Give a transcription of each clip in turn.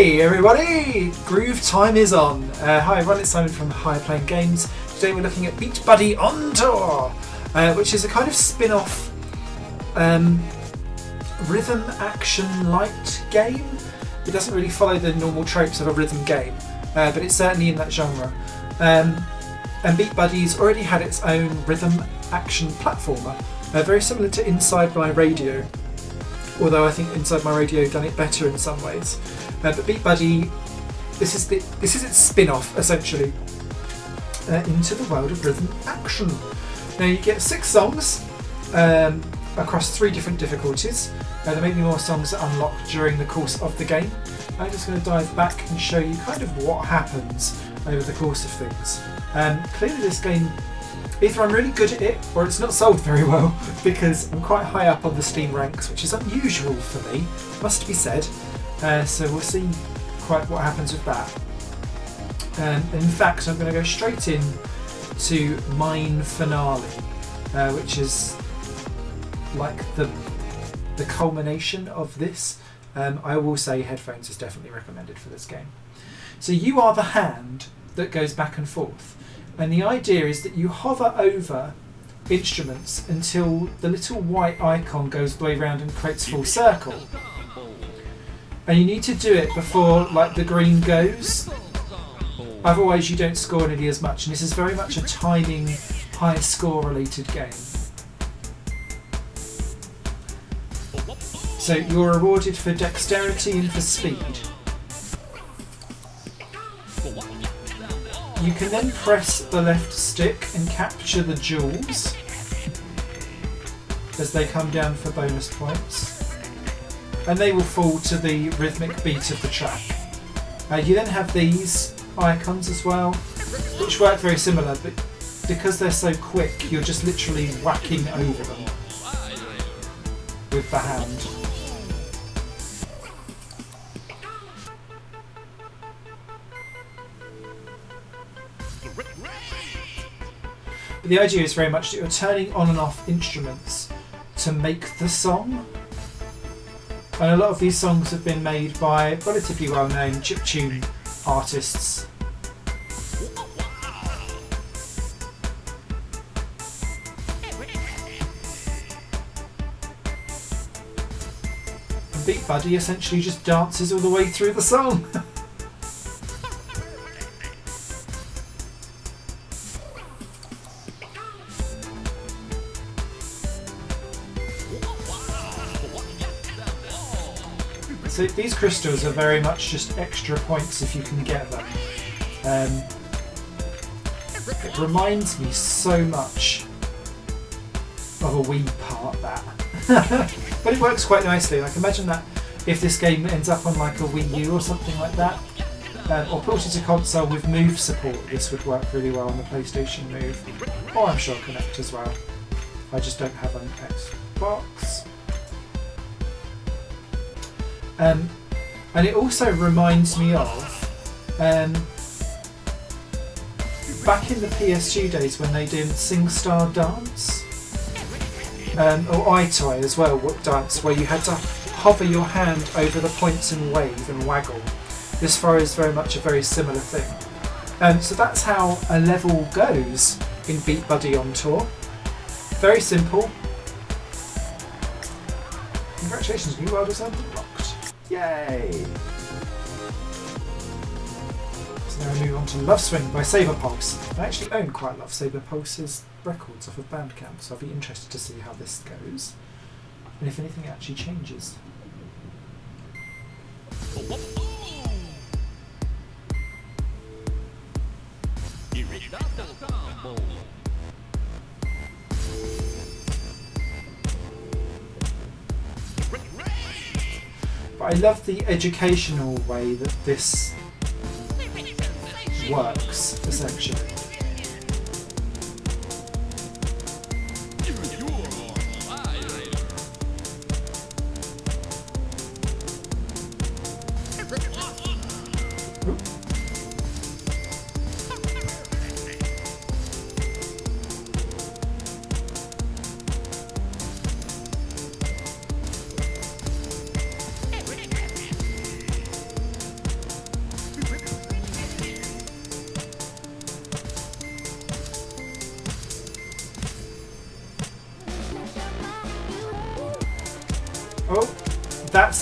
Hey everybody! Groove time is on. Hi everyone, it's Simon from Higher Playing Games. Today we're looking at Beatbuddy on Tour, which is a kind of spin-off rhythm action light game. It doesn't really follow the normal tropes of a rhythm game, but it's certainly in that genre. And Beatbuddy's already had its own rhythm action platformer, very similar to Inside My Radio, although I think Inside My Radio done it better in some ways. But Beatbuddy, this is its spin-off essentially into the world of rhythm action. Now you get 6 songs across 3 different difficulties. There may be more songs that unlock during the course of the game. I'm just going to dive back and show you kind of what happens over the course of things. Clearly this game, either I'm really good at it or it's not sold very well, because I'm quite high up on the Steam ranks, which is unusual for me, must be said. So we'll see quite what happens with that. In fact, I'm going to go straight in to Mine Finale, which is like the culmination of this. I will say headphones is definitely recommended for this game. So you are the hand that goes back and forth, and the idea is that you hover over instruments until the little white icon goes the way around and creates full circle. And you need to do it before like the green goes, otherwise you don't score nearly as much, and this is very much a timing, high score related game. So you're rewarded for dexterity and for speed. You can then press the left stick and capture the jewels as they come down for bonus points, and they will fall to the rhythmic beat of the track. You then have these icons as well, which work very similar, but because they're so quick, you're just literally whacking over them with the hand. But the idea is very much that you're turning on and off instruments to make the song. And a lot of these songs have been made by relatively well-known chiptune artists. And Beatbuddy essentially just dances all the way through the song. So these crystals are very much just extra points if you can get them. It reminds me so much of a Wii part, that. But it works quite nicely. Like, imagine that if this game ends up on like a Wii U or something like that, or ported to console with Move support, this would work really well on the PlayStation Move. Or I'm sure Connect as well. I just don't have an Xbox. And it also reminds me of back in the PS2 days when they did SingStar Dance, or iToy as well, dance, where you had to hover your hand over the points and wave and waggle. This far is very much a very similar thing. So that's how a level goes in Beatbuddy on Tour. Very simple. Congratulations, new world is unlocked. Yay! So now we move on to Love Swing by Saber Pulse. I actually own quite a lot of Saber Pulse's records off of Bandcamp, so I'll be interested to see how this goes and if anything actually changes. But I love the educational way that this works, essentially.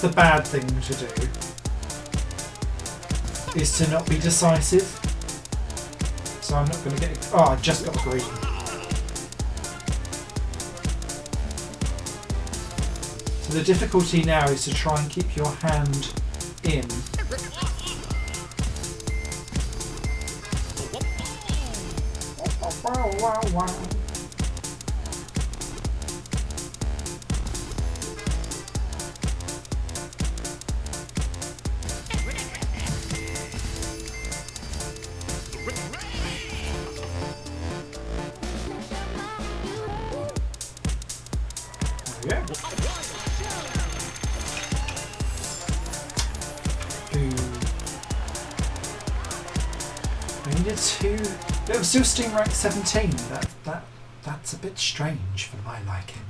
that's the bad thing to do, is to not be decisive. So I'm not going to get... Oh, I just got the green. So the difficulty now is to try and keep your hand in. Wow, wow, wow. Yeah. I needed two. It was still Steam rank 17. That's a bit strange for my liking.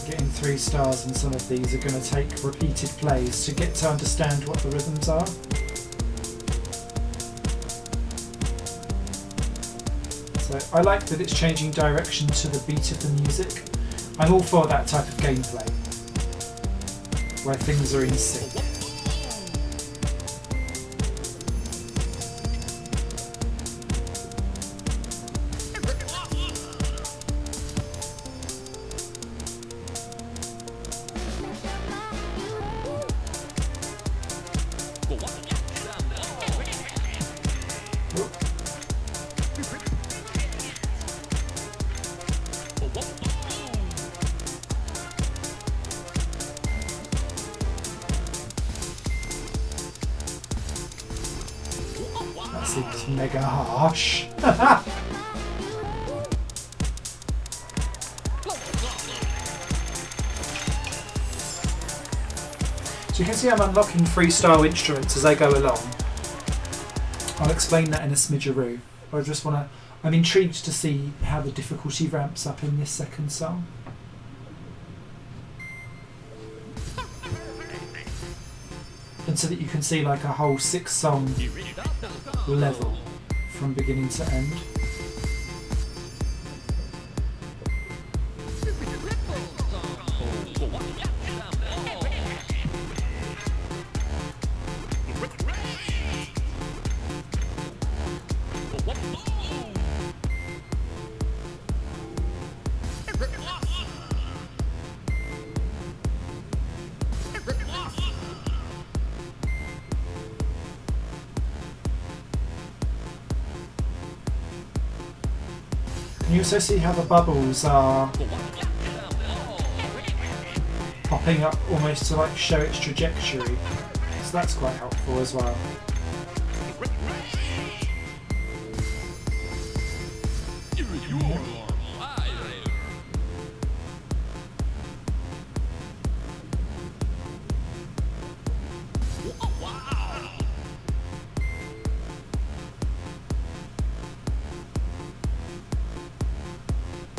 Getting 3 stars in some of these are going to take repeated plays to get to understand what the rhythms are. So I like that it's changing direction to the beat of the music. I'm all for that type of gameplay, where things are in sync. That seems mega harsh. So you can see I'm unlocking freestyle instruments as I go along. I'll explain that in a smidgeroo. I'm intrigued to see how the difficulty ramps up in this second song. And so that you can see like a whole 6-song level from beginning to end. You also see how the bubbles are popping up almost to like show its trajectory, so that's quite helpful as well.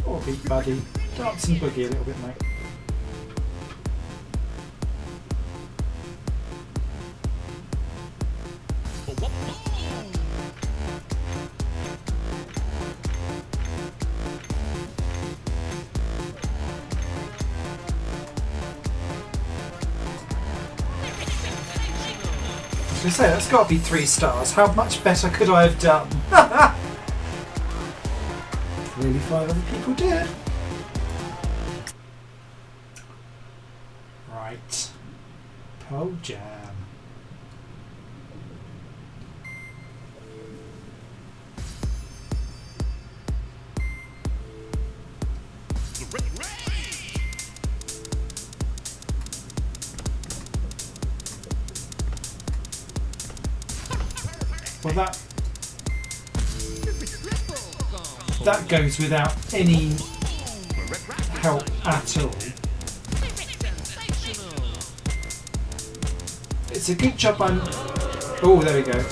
Or Beatbuddy, dance and boogie a little bit, mate. I was going to say, that's got to be 3 stars. How much better could I have done? Clearly 5 other people did. Right. Pearl Jam. Well, that goes without any help at all. It's a good job I'm... Oh, there we go.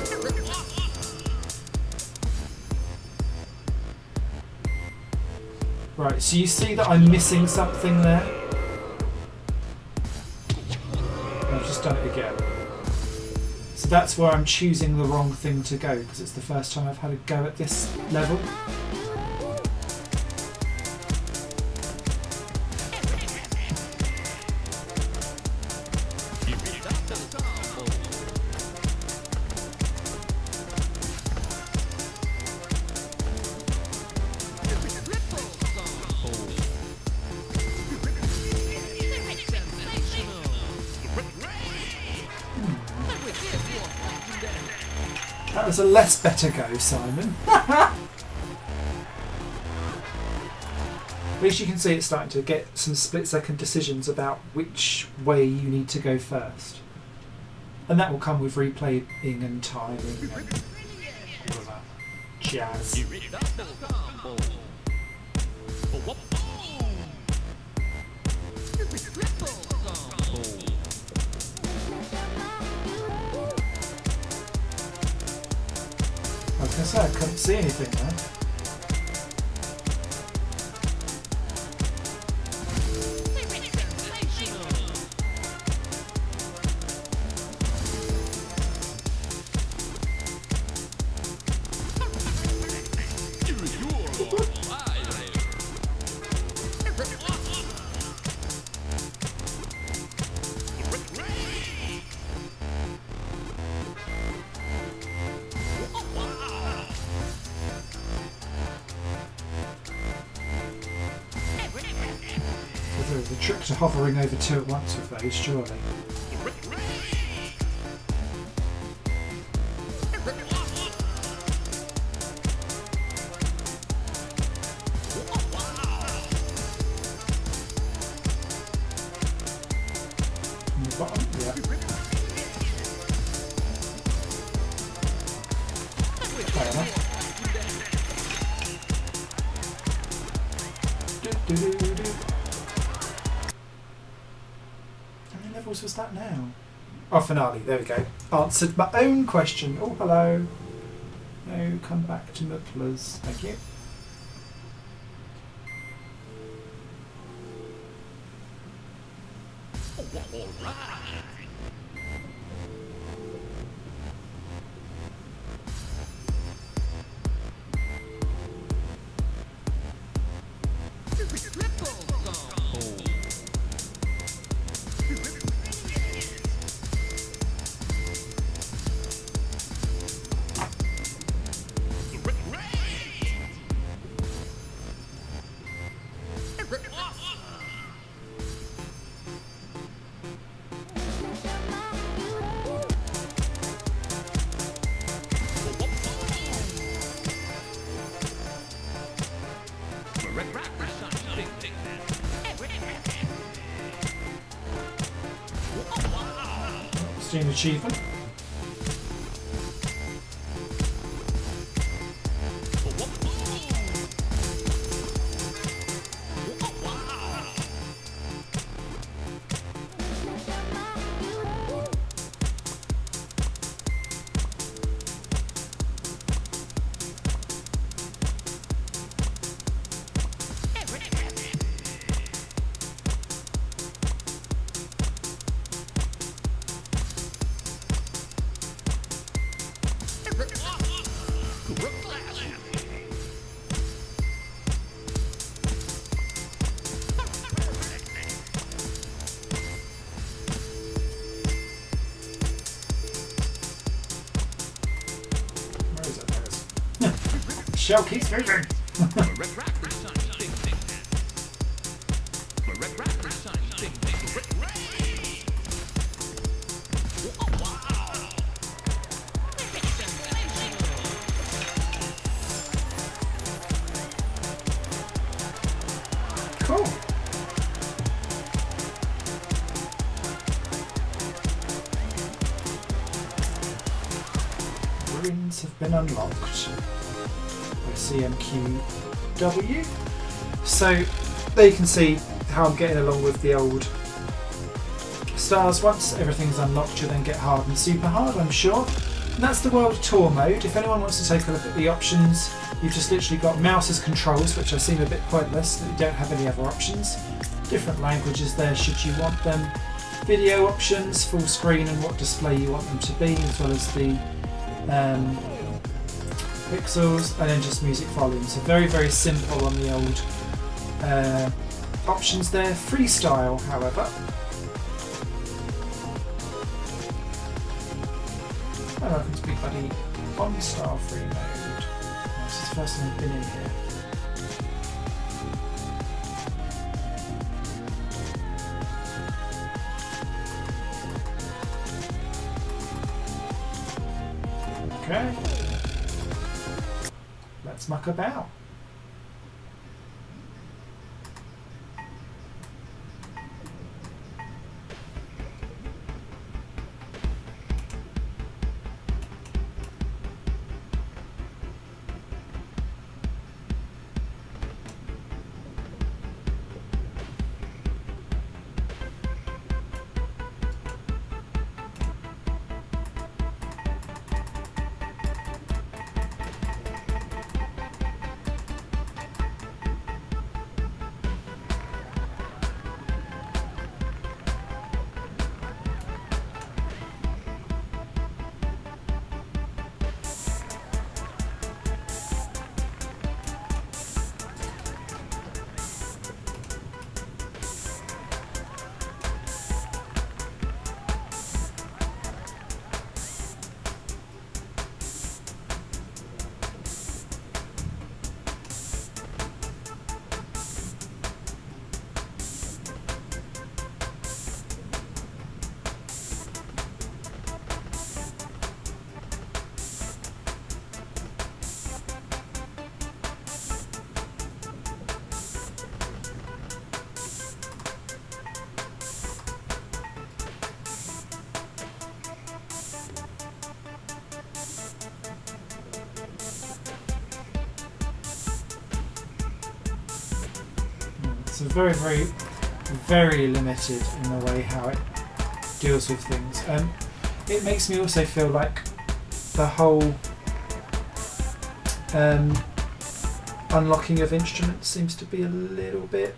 Right, so you see that I'm missing something there? I've just done it again. So that's where I'm choosing the wrong thing to go, because it's the first time I've had a go at this level. That was a less better go, Simon. At least you can see it's starting to get some split-second decisions about which way you need to go first. And that will come with replaying and timing and all of that jazz. I was going to say, I couldn't see anything there. There's a trick to hovering over two at once with those, surely. On the bottom? Yeah. Fair enough. How many levels was that now? Oh, finale, there we go. Answered my own question. Oh, hello. No, come back to Mutlers. Thank you. Steam achievement. Shell keeps moving. Cool. sirens have been unlocked by CMQW. So there you can see how I'm getting along with the old stars. Once everything's unlocked, you'll then get hard and super hard, I'm sure. And that's the world tour mode. If anyone wants to take a look at the options, you've just literally got mouse as controls, which I seem a bit pointless, that you don't have any other options. Different languages there should you want them. Video options, full screen and what display you want them to be, as well as the pixels, and then just music volume. So very, very simple on the old options there. Freestyle, however. Oh, welcome to Beatbuddy on Star Free mode. This is the first time I've been in here. Okay. Let's muck about. It's very, very, very limited in the way how it deals with things. It makes me also feel like the whole unlocking of instruments seems to be a little bit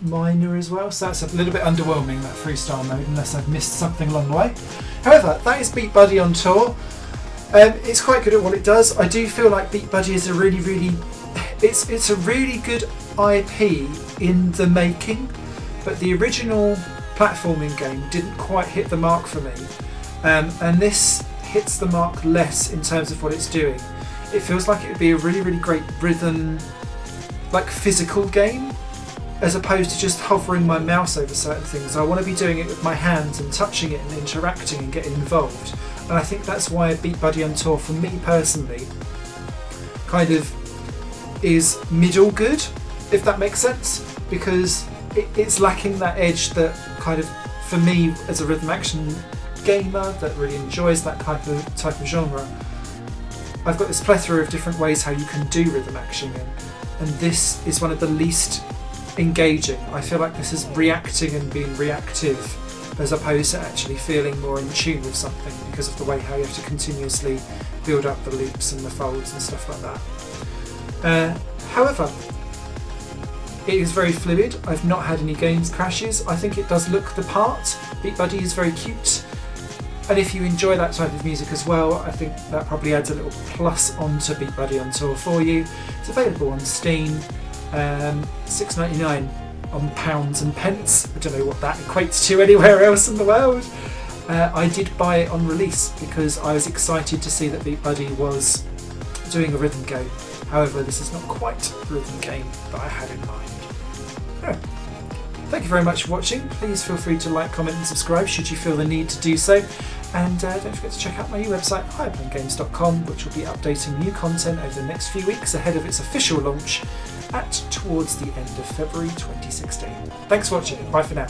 minor as well, so that's a little bit underwhelming, that freestyle mode, unless I've missed something along the way. However, that is Beatbuddy on tour. It's quite good at what it does. I do feel like Beatbuddy is a really it's a really good IP in the making, but the original platforming game didn't quite hit the mark for me, and this hits the mark less in terms of what it's doing. It feels like it would be a really great rhythm, like physical game, as opposed to just hovering my mouse over certain things. I want to be doing it with my hands and touching it and interacting and getting involved, and I think that's why Beatbuddy on Tour, for me personally, kind of is middle good, if that makes sense, because it's lacking that edge that kind of, for me as a rhythm action gamer that really enjoys that type of genre, I've got this plethora of different ways how you can do rhythm action, and this is one of the least engaging. I feel like this is reacting and being reactive as opposed to actually feeling more in tune with something, because of the way how you have to continuously build up the loops and the folds and stuff like that. However, it is very fluid. I've not had any games crashes. I think it does look the part. Beatbuddy is very cute, and if you enjoy that type of music as well, I think that probably adds a little plus onto Beatbuddy on Tour for you. It's available on Steam, £6.99 on pounds and pence. I don't know what that equates to anywhere else in the world. I did buy it on release because I was excited to see that Beatbuddy was doing a rhythm game. However, this is not quite the rhythm game that I had in mind. Thank you very much for watching. Please feel free to like, comment and subscribe should you feel the need to do so. And don't forget to check out my new website, higherplanegames.com, which will be updating new content over the next few weeks ahead of its official launch towards the end of February 2016. Thanks for watching. Bye for now.